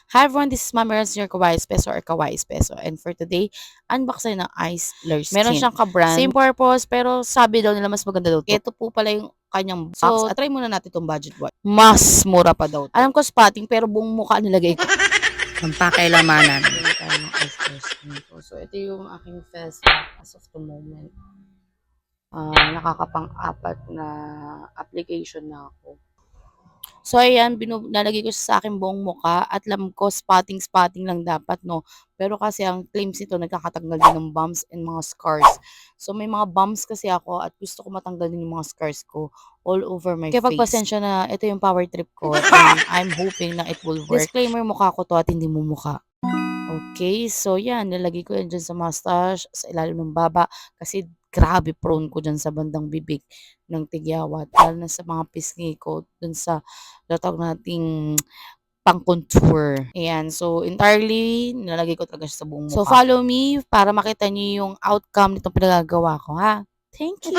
Hi everyone, this is Mami Rans, your Kawaii Espeso or Kawaii Espeso. And for today, unbox tayo ng Ice Blur Skin. Meron siyang ka-brand. Same purpose, pero sabi daw nila mas maganda daw to. Ito po pala yung kanyang box. So, try muna natin itong budget watch. Mas mura pa daw to. Alam ko spotting, pero buong mukha nilagay ko. Ang pakialamanan. Meron tayo ng Ice Blur Skin ko. So, ito yung aking face pack as of the moment. Nakakapang-apat na application na ako. So, ayan, nalagay ko siya sa aking buong mukha at alam ko, spotting lang dapat, no? Pero kasi ang claims nito, nagkakatanggal din ng bumps and mga scars. So, may mga bumps kasi ako at gusto ko matanggal din yung mga scars ko all over my face. Kaya pagpasensya na, ito yung power trip ko and I'm hoping na it will work. Disclaimer, mukha ko to at hindi mo mukha. Okay, so yan, nilagay ko yan dyan sa mustache, sa ilalim ng baba, kasi grabe prone ko dyan sa bandang bibig ng tigyawat, lalo na sa mga pisngi ko, dun sa natawag nating pang-contour. Ayan, so entirely, nilagay ko talaga siya sa buong mukha. So follow me para makita niyo yung outcome nitong pinagagawa ko, ha? Thank you!